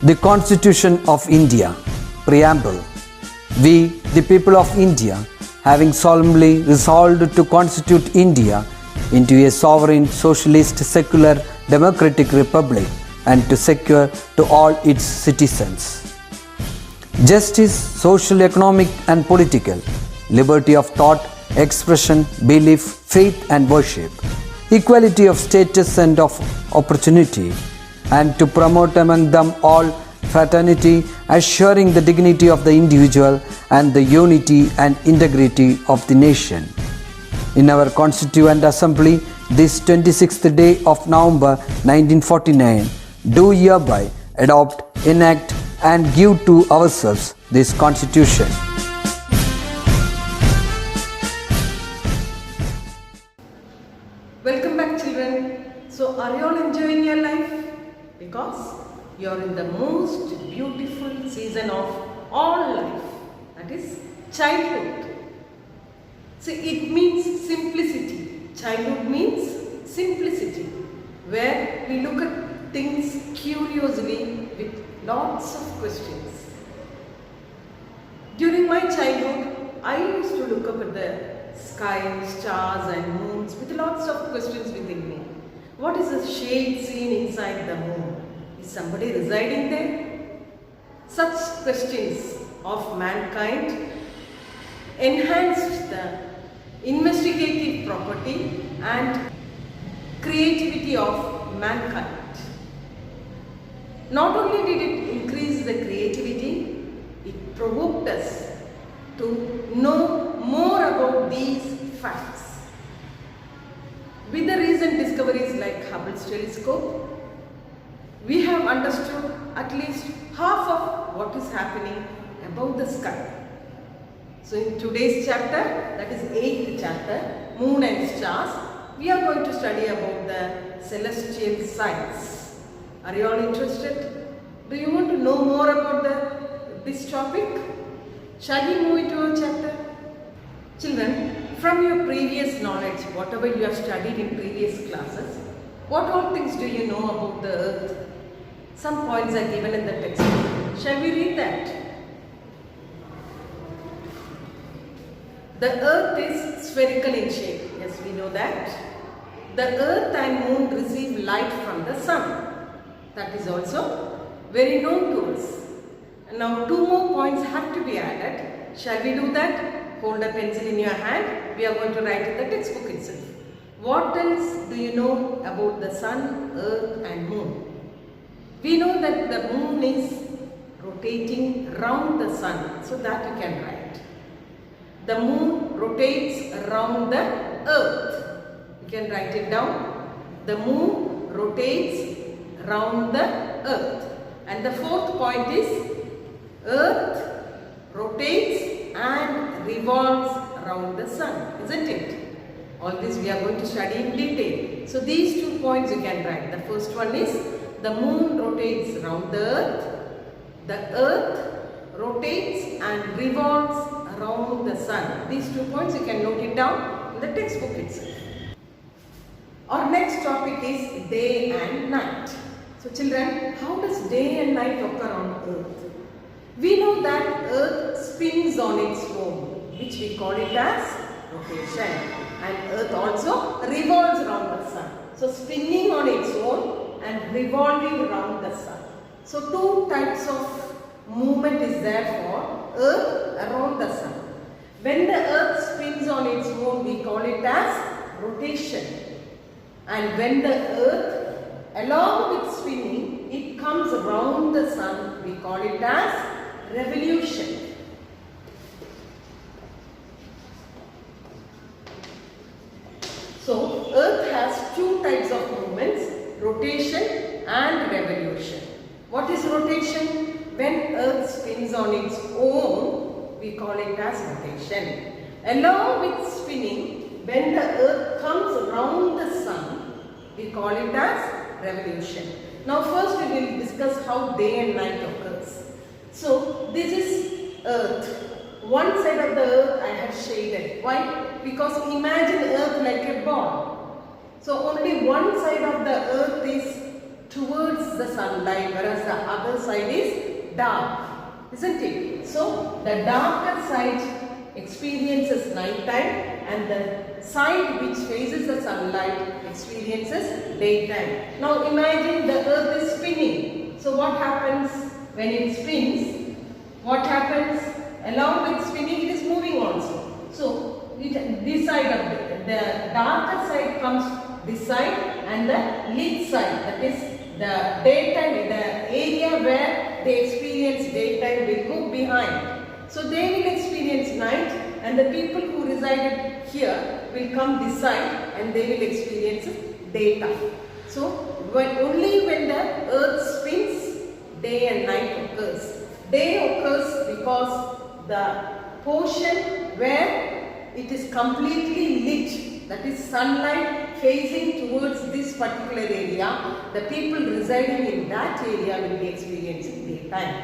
The Constitution of India, Preamble. We, the people of India, having solemnly resolved to constitute India into a sovereign, socialist, secular, democratic republic and to secure to all its citizens justice, social, economic and political, liberty of thought, expression, belief, faith and worship, equality of status and of opportunity, and to promote among them all fraternity, assuring the dignity of the individual and the unity and integrity of the nation. In our Constituent Assembly, this 26th day of November 1949, do hereby adopt, enact and give to ourselves this Constitution. Welcome back, children. So, are you all enjoying your life? Because you are in the most beautiful season of all life, that is childhood. So, it means simplicity. Childhood means simplicity, where we look at things curiously with lots of questions. During my childhood, I used to look up at the sky, stars and moons with lots of questions within me. What is the shade seen inside the moon? Is somebody residing there? Such questions of mankind enhanced the investigative property and creativity of mankind. Not only did it increase the creativity, it provoked us to know more about these facts. With the recent discoveries like Hubble's telescope, we have understood at least half of what is happening above the sky. So in today's chapter, that is 8th chapter, Moon and Stars, we are going to study about the celestial signs. Are you all interested? Do you want to know more about this topic? Shall we move into our chapter? Children, from your previous knowledge, whatever you have studied in previous classes, what all things do you know about the earth? Some points are given in the textbook. Shall we read that? The earth is spherical in shape. Yes, we know that. The earth and moon receive light from the sun. That is also very known to us. Now, 2 more points have to be added. Shall we do that? Hold a pencil in your hand. We are going to write in the textbook itself. What else do you know about the sun, earth and moon? We know that the moon is rotating around the sun. So that you can write. The moon rotates around the earth. You can write it down. The moon rotates around the earth. And the 4th point is earth rotates and revolves around the sun, isn't it? All this we are going to study in detail. So these 2 points you can write. The first one is the moon rotates around the earth rotates and revolves around the sun. These 2 points you can note it down in the textbook itself. Our next topic is day and night. So children, how does day and night occur on earth? We know that earth spins on its own, which we call it as rotation, and earth also revolves around the sun. So spinning on its own and revolving around the sun. So 2 types of movement is there for earth around the sun. When the earth spins on its own, we call it as rotation. And when the earth, along with spinning, it comes around the sun, we call it as revolution. So, earth has 2 types of movements, rotation and revolution. What is rotation? When earth spins on its own, we call it as rotation. Along with spinning, when the earth comes around the sun, we call it as revolution. Now first we will discuss how day and night occurs. So this is earth. One side of the earth I have shaded. Why? Because imagine earth like a ball. So only one side of the earth is towards the sunlight, whereas the other side is dark, isn't it? So the darker side experiences night time and the side which faces the sunlight experiences daytime. Now imagine the earth is spinning. So what happens when it spins? What happens? Along with spinning it is moving also. So this side of the darker side comes this side and the lit side, that is the daytime, the area where they experience daytime will go behind. So they will experience night and the people who resided here will come this side and they will experience daytime. So only when the earth spins, day and night occurs. Day occurs because the portion where it is completely lit, that is sunlight facing towards this particular area, the people residing in that area will be experiencing daytime.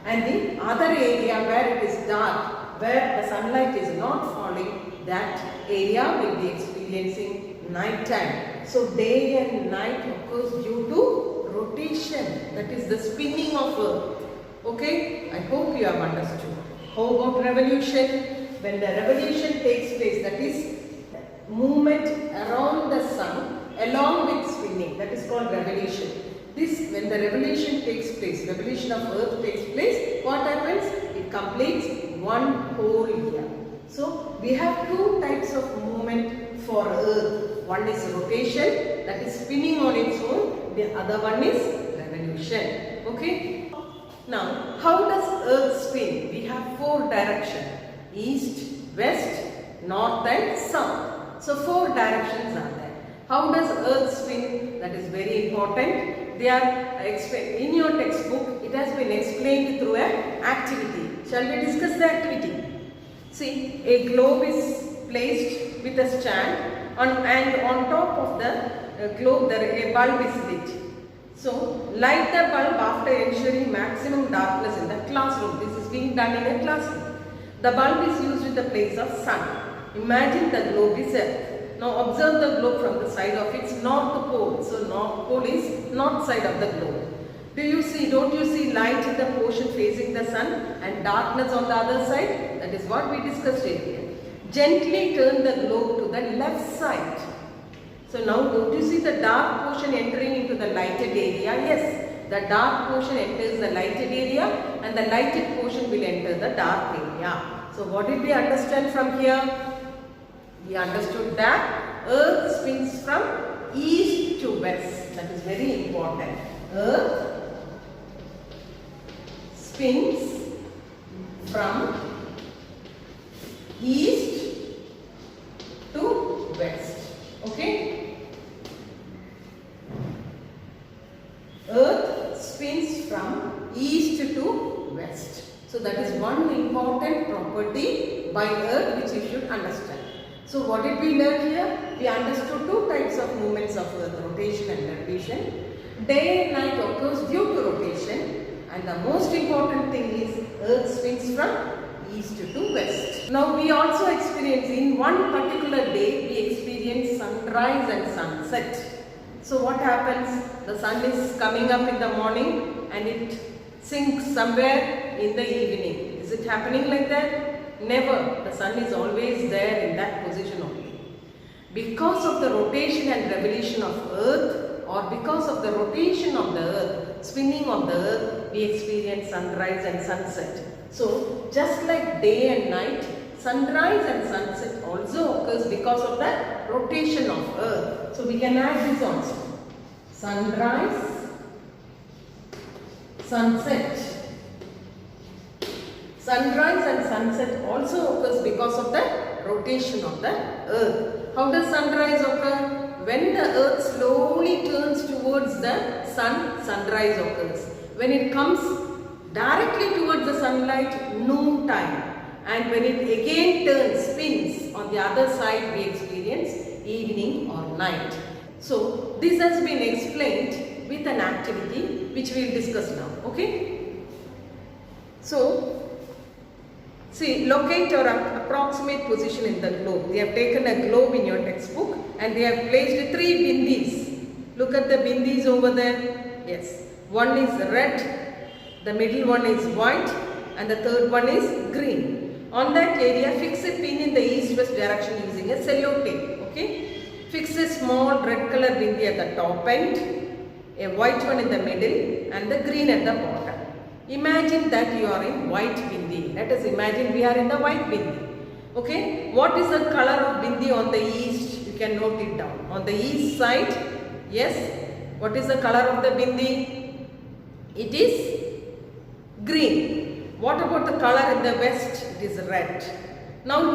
And the other area where it is dark, where the sunlight is not falling, that area will be experiencing night time. So day and night occurs due to rotation, that is the spinning of earth. Okay, I hope you have understood. How about revolution? When the revolution takes place, that is movement around the sun along with spinning, that is called revolution. This, when the revolution takes place, revolution of earth takes place, what happens? It completes one whole year. So we have two types of movement for earth. One is rotation, that is spinning on its own. The other one is revolution. Okay. Now, how does earth spin? We have four directions: east, west, north and south. So four directions are there. How does earth spin? That is very important. They are in your textbook. It has been explained through an activity. Shall we discuss the activity? See, a globe is placed with a stand and on top of the globe there a bulb is lit. So, light the bulb after ensuring maximum darkness in the classroom. This is being done in a classroom. The bulb is used in the place of sun. Imagine the globe is Earth. Now observe the globe from the side of its north pole. So north pole is north side of the globe. Don't you see light in the portion facing the sun and darkness on the other side? That is what we discussed earlier. Gently turn the globe to the left side. So now don't you see the dark portion entering into the lighted area? Yes, the dark portion enters the lighted area and the lighted portion will enter the dark area. So what did we understand from here? We understood that earth spins from east to west. That is very important. Earth spins from east to west. Okay? Earth spins from east to west. So that is one important property by earth which you should understand. So what did we learn here? We understood two types of movements of earth, rotation and revolution. Day and night occurs due to rotation, and the most important thing is earth spins from east to west. Now we also experience, in one particular day we experience sunrise and sunset. So what happens? The sun is coming up in the morning and it sinks somewhere in the evening. Is it happening like that? Never. The sun is always there in that position only. Because of the rotation and revolution of earth, or because of the rotation of the earth, spinning of the earth, we experience sunrise and sunset. So just like day and night, sunrise and sunset also occurs because of the rotation of earth. So we can add this also. Sunrise, sunset. Sunrise and sunset also occurs because of the rotation of the earth. How does sunrise occur? When the earth slowly turns towards the sun, sunrise occurs. When it comes directly towards the sunlight, noon time. And when it again turns, spins on the other side, we experience evening or night. So this has been explained with an activity which we will discuss now. Okay? So see, locate your approximate position in the globe. They have taken a globe in your textbook and they have placed 3 bindis. Look at the bindis over there. Yes. One is red, the middle one is white, and the third one is green. On that area, fix a pin in the east-west direction using a cello tape. Okay? Fix a small red color bindi at the top end, a white one in the middle, and the green at the bottom. Imagine that you are in white bindi. Let us imagine we are in the white bindi. Okay? What is the color of bindi on the east? You can note it down. On the east side, yes. What is the color of the bindi? It is green. What about the color in the west? It is red. Now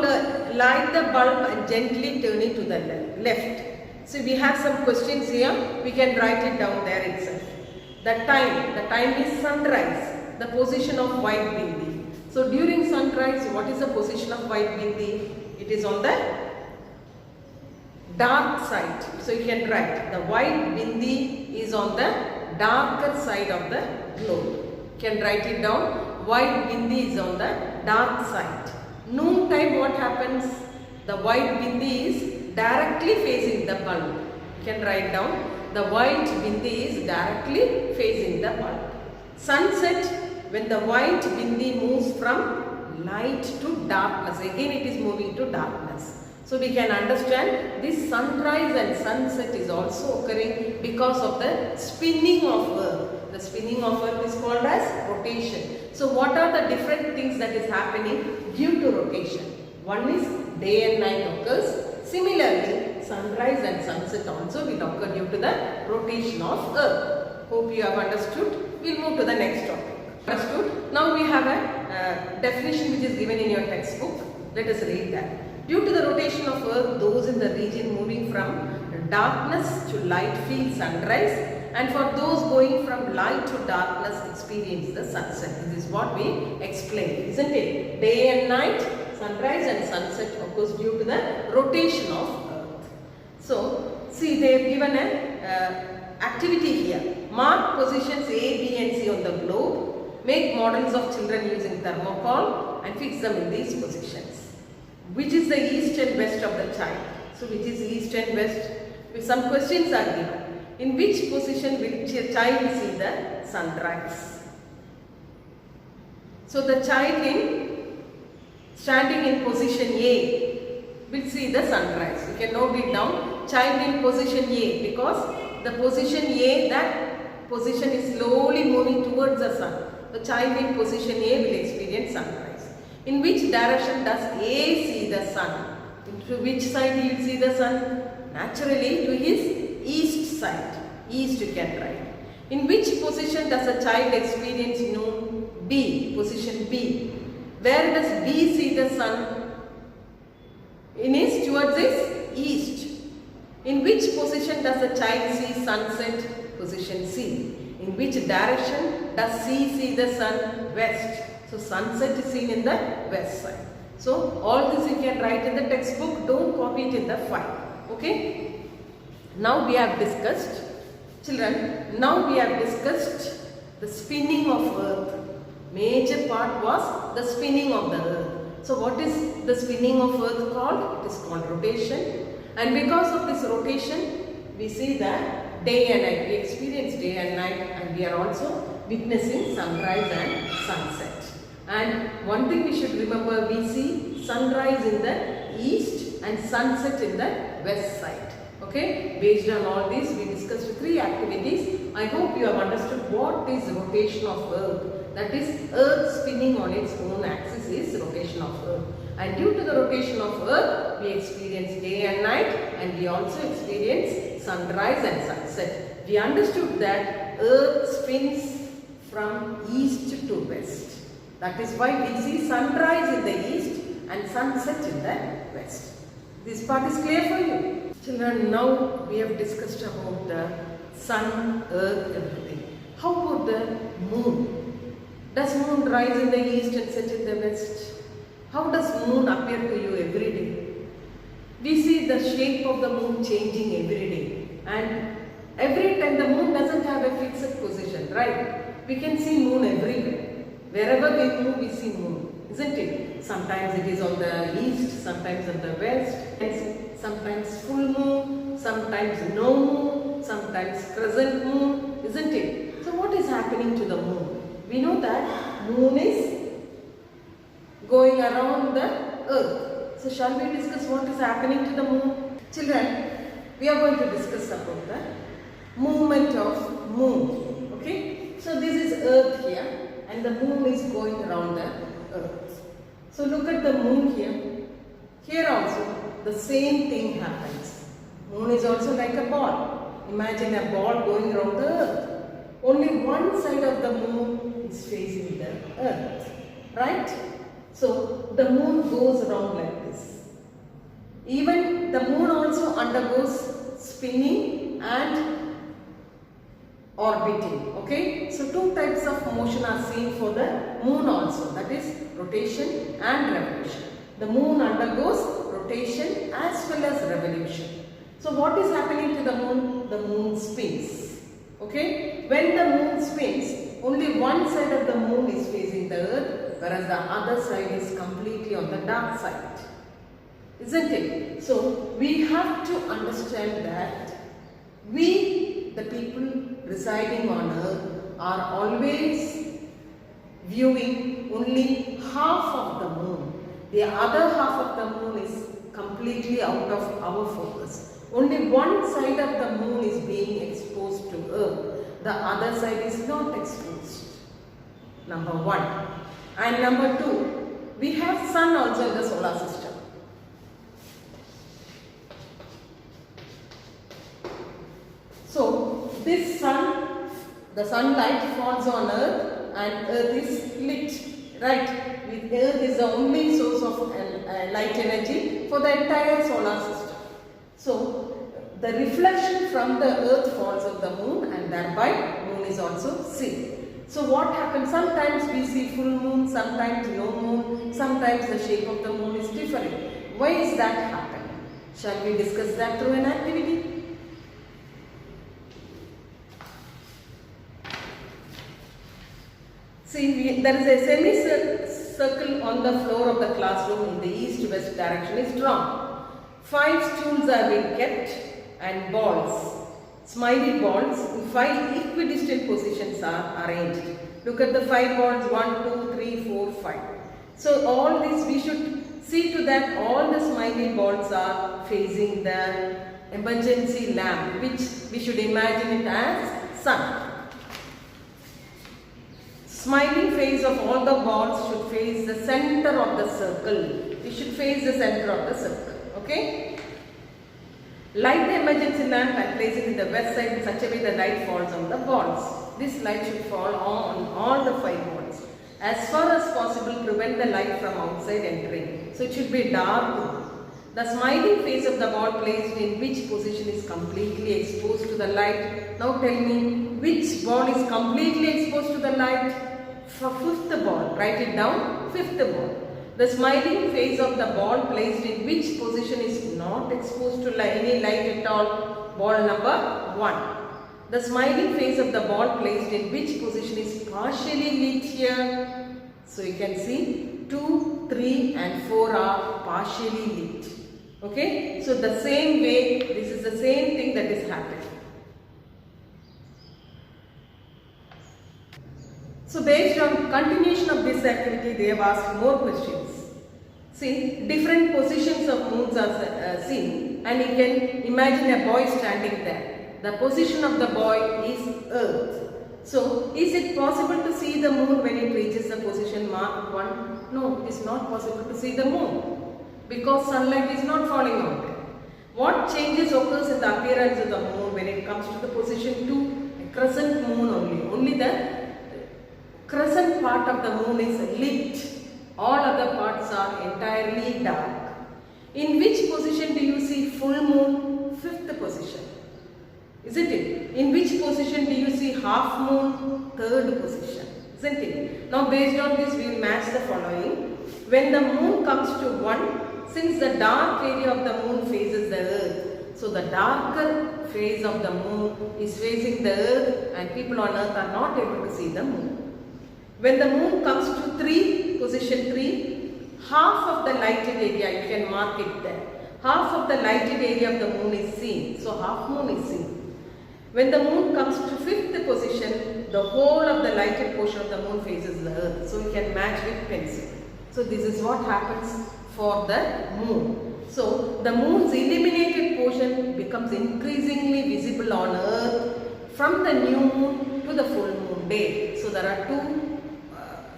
light the bulb and gently turn it to the left. So we have some questions here. We can write it down there itself. The time is sunrise. The position of white bindi. So during sunrise, what is the position of white bindi? It is on the dark side. So you can write the white bindi is on the darker side of the globe. You can write it down. White bindi is on the dark side. Noon time, what happens? The white bindi is directly facing the bulb. You can write down. The white bindi is directly facing the bulb. Sunset, when the white bindi moves from light to darkness. Again it is moving to darkness. So we can understand this sunrise and sunset is also occurring because of the spinning of earth. The spinning of earth is called as rotation. So what are the different things that is happening due to rotation? One is day and night occurs. Similarly, sunrise and sunset also will occur due to the rotation of earth. Hope you have understood. We will move to the next topic. Understood? Now we have a definition which is given in your textbook. Let us read that. Due to the rotation of earth, those in the region moving from darkness to light feel sunrise, and for those going from light to darkness experience the sunset. This is what we explained, isn't it? Day and night, sunrise and sunset occurs due to the rotation of earth. So, see, they have given an activity here. Mark positions A, B and C on the globe. Make models of children using thermocol and fix them in these positions. Which is the east and west of the child? So, which is east and west? Some questions are given. In which position will a child see the sunrise? So, the child standing in position A will see the sunrise. You can note it down. Child in position A, because the position A, that position is slowly moving towards the sun. The child in position A will experience sunrise. In which direction does A see the sun? To which side he will see the sun? Naturally to his east side. East you can write. In which position does a child experience noon? B, position B. Where does B see the sun? In his towards his east. In which position does a child see sunset? Position C. In which direction does C see the sun? West. So sunset is seen in the west side. So all this you can write in the textbook. Don't copy it in the file. Okay. Now we have discussed, children, now we have discussed the spinning of earth. Major part was the spinning of the earth. So what is the spinning of earth called? It is called rotation. And because of this rotation, we see that day and night. We experience day and night, and we are also witnessing sunrise and sunset. And one thing we should remember, we see sunrise in the east and sunset in the west side. Okay, based on all these, we discussed 3 activities. I hope you have understood what is rotation of earth. That is, earth spinning on its own axis is rotation of earth. And due to the rotation of earth, we experience day and night, and we also experience sunrise and sunset. We understood that earth spins from east to west. That is why we see sunrise in the east and sunset in the west. This part is clear for you. Children, now we have discussed about the sun, earth, everything. How about the moon? Does moon rise in the east and set in the west? How does moon appear to you every day? We see the shape of the moon changing every day. And every time the moon doesn't have a fixed position, right? We can see moon everywhere. Wherever we move, we see moon, isn't it? Sometimes it is on the east, sometimes on the west, sometimes full moon, sometimes no moon, sometimes crescent moon, isn't it? So what is happening to the moon? We know that moon is going around the earth. So shall we discuss what is happening to the moon? Children, we are going to discuss about the movement of moon. Okay? So this is earth here and the moon is going around the earth. So look at the moon here. Here also the same thing happens. Moon is also like a ball. Imagine a ball going around the earth. Only one side of the moon is facing the earth. Right? So the moon goes around like this. Even the moon also undergoes spinning and orbiting. Okay? So two types of motion are seen for the moon also. That is rotation and revolution. The moon undergoes rotation as well as revolution. So what is happening to the moon? The moon spins. Okay? When the moon spins, only one side of the moon is facing the earth, whereas the other side is completely on the dark side. Isn't it? So we have to understand that we, the people residing on earth, are always viewing only half of the moon. The other half of the moon is completely out of our focus. Only one side of the moon is being exposed to earth. The other side is not exposed. Number one. And number two, we have sun also in the solar system. So this sun, the sunlight falls on earth and earth is lit. Right? Earth is the only source of light energy for the entire solar system. So the reflection from the earth falls on the moon and thereby moon is also seen. So what happens? Sometimes we see full moon, sometimes no moon, sometimes the shape of the moon is different. Why is that happening? Shall we discuss that through an activity? See, there is a semicircle on the floor of the classroom in the east-west direction is drawn. 5 stools are being kept and balls, smiley balls in 5 equidistant positions are arranged. Look at the 5 balls, 1, 2, 3, 4, 5. So all this we should see to that all the smiley balls are facing the emergency lamp, which we should imagine it as sun. Smiling face of all the balls should face the center of the circle. We should face the center of the circle. Okay? Light the emergency lamp and place it in the west side in such a way the light falls on the balls. This light should fall on all the 5 balls. As far as possible, prevent the light from outside entering. So it should be dark. The smiling face of the ball placed in which position is completely exposed to the light? Now tell me, which ball is completely exposed to the light? For 5th ball, write it down, 5th ball. The smiling face of the ball placed in which position is not exposed to any light at all? Ball number 1. The smiling face of the ball placed in which position is partially lit here? So you can see 2, 3 and 4 are partially lit. Okay? So the same way, this is the same thing that is happening. So based on continuation of this activity, they have asked more questions. See, different positions of moons are seen and you can imagine a boy standing there. The position of the boy is earth. So, is it possible to see the moon when it reaches the position marked 1? No, it is not possible to see the moon because sunlight is not falling on it. What changes occurs in the appearance of the moon when it comes to the position 2? A crescent moon only. Only the crescent part of the moon is lit. All other parts are entirely dark. In which position do you see full moon? 5th position. Isn't it? In which position do you see half moon? 3rd position. Isn't it? Now based on this we will match the following. When the moon comes to 1, since the dark area of the moon faces the earth, so the darker phase of the moon is facing the earth and people on earth are not able to see the moon. When the moon comes to 3, position 3, half of the lighted area, you can mark it there. Half of the lighted area of the moon is seen. So half moon is seen. When the moon comes to fifth position, the whole of the lighted portion of the moon faces the earth. So you can match with pencil. So this is what happens for the moon. So the moon's illuminated portion becomes increasingly visible on earth from the new moon to the full moon day. So there are two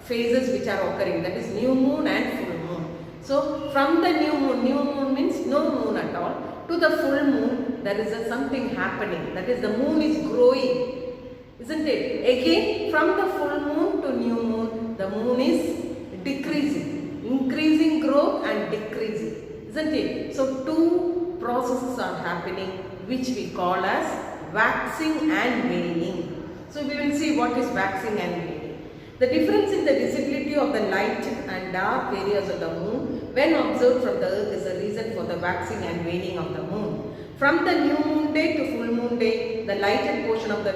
phases which are occurring, that is new moon and full moon. So from the new moon means no moon at all, to the full moon there is something happening, that is the moon is growing, isn't it? Again from the full moon to new moon the moon is decreasing, increasing growth and decreasing, isn't it? So two processes are happening which we call as waxing and waning. So we will see what is waxing and waning. The difference in the visibility of the light and dark areas of the moon when observed from the earth is a reason for the waxing and waning of the moon. From the new moon day to full moon day, the lighted portion of the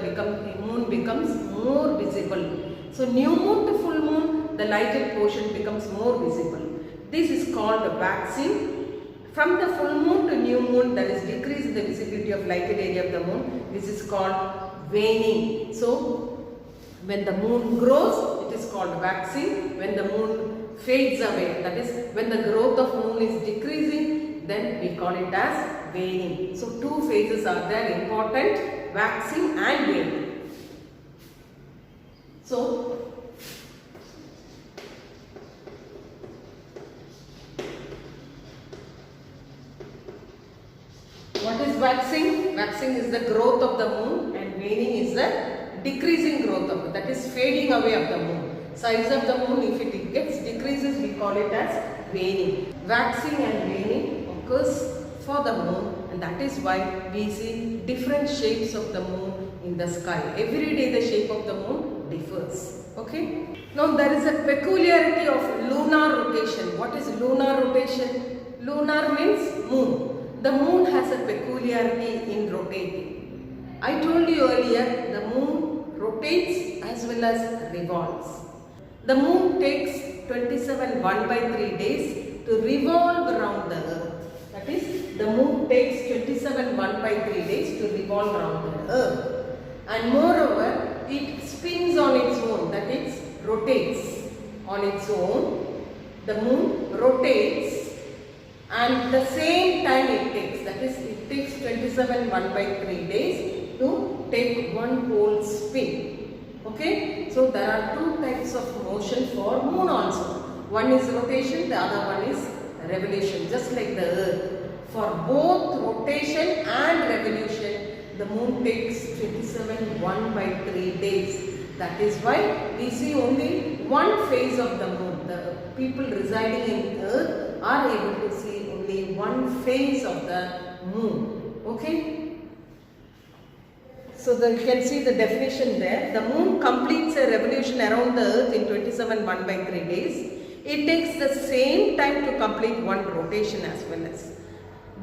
moon becomes more visible. So new moon to full moon, the lighted portion becomes more visible. This is called waxing. From the full moon to new moon, there is decrease in the visibility of lighted area of the moon. This is called waning. So when the moon grows, it is called waxing. When the moon fades away, that is when the growth of moon is decreasing, then we call it as waning. So two phases are there, important, waxing and waning. So what is waxing? Waxing is the growth of the moon and waning is the decreasing growth of it, that is fading away of the moon. Size of the moon, if it gets decreases, we call it as waning. Waxing and waning occurs for the moon, and that is why we see different shapes of the moon in the sky. Every day the shape of the moon differs. Okay. Now there is a peculiarity of lunar rotation. What is lunar rotation? Lunar means moon. The moon has a peculiarity in rotating. I told you earlier, the moon rotates as well as revolves. The moon takes 27 1/3 days to revolve around the earth. That is, the moon takes 27 1/3 days to revolve around the earth. And moreover, it spins on its own, that is, rotates on its own. The moon rotates, and the same time it takes, that is, it takes 27 1/3 days to take one whole spin. Okay, so there are two types of motion for moon also. One is rotation, the other one is revolution, just like the earth. For both rotation and revolution, the moon takes 27 1/3 days. That is why we see only one phase of the moon. The people residing in earth are able to see only one phase of the moon. Okay. So you can see the definition there. The moon completes a revolution around the earth in 27 1/3 days. It takes the same time to complete one rotation as well as.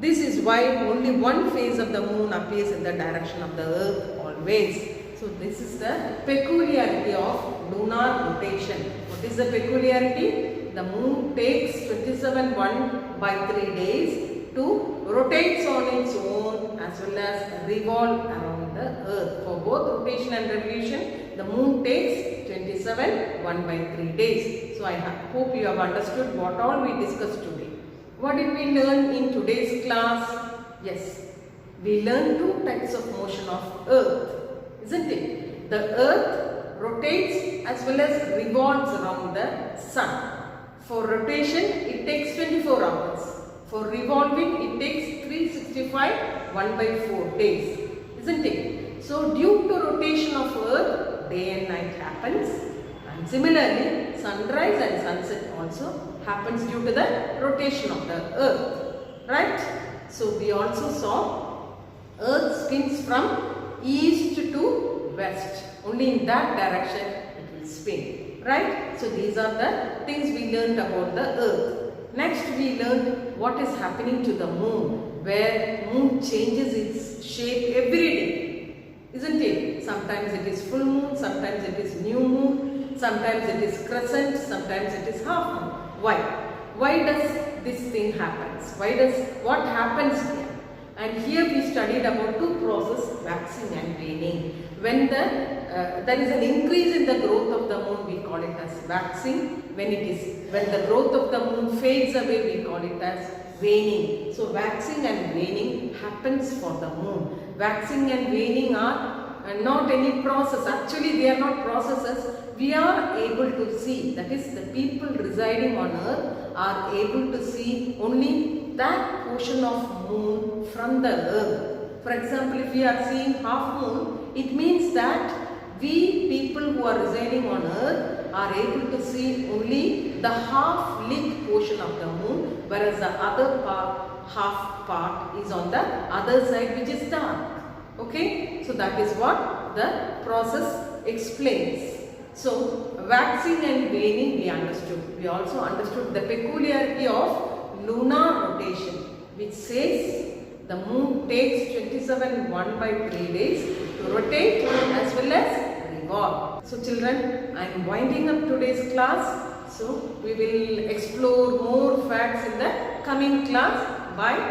This is why only one phase of the moon appears in the direction of the earth always. So this is the peculiarity of lunar rotation. What is the peculiarity? The moon takes 27 1/3 days to rotate on its own as well as revolve around the earth. For both rotation and revolution, the moon takes 27 1/3 days. So I hope you have understood what all we discussed today. What did we learn in today's class? Yes, we learned two types of motion of earth, isn't it? The earth rotates as well as revolves around the sun. For rotation, it takes 24 hours. For revolving, it takes 365 1/4 days, isn't it? So due to rotation of earth, day and night happens, and similarly sunrise and sunset also happens due to the rotation of the earth, right? So we also saw earth spins from east to west. Only in that direction it will spin, right? So these are the things we learned about the earth. Next we learned what is happening to the moon, where moon changes its shape every day, isn't it? Sometimes it is full moon, sometimes it is new moon, sometimes it is crescent, sometimes it is half moon. Why? Why does this thing happens? What happens here? And here we studied about two processes, waxing and waning. When there is an increase in the growth of the moon, we call it as waxing. When the growth of the moon fades away, we call it as waning. So waxing and waning happens for the moon. Waxing and waning are not any process. Actually, they are not processes. We are able to see, that is, the people residing on earth are able to see only that portion of moon from the earth. For example, if we are seeing half moon, it means that we people who are residing on earth are able to see only the half lit portion of the moon, whereas the other half part is on the other side, which is dark. Okay, so that is what the process explains. So waxing and waning we understood. We also understood the peculiarity of lunar rotation, which says the moon takes 27 1/3 days to rotate as well as revolve. So children, I am winding up today's class. So we will explore more facts in the coming class. Bye.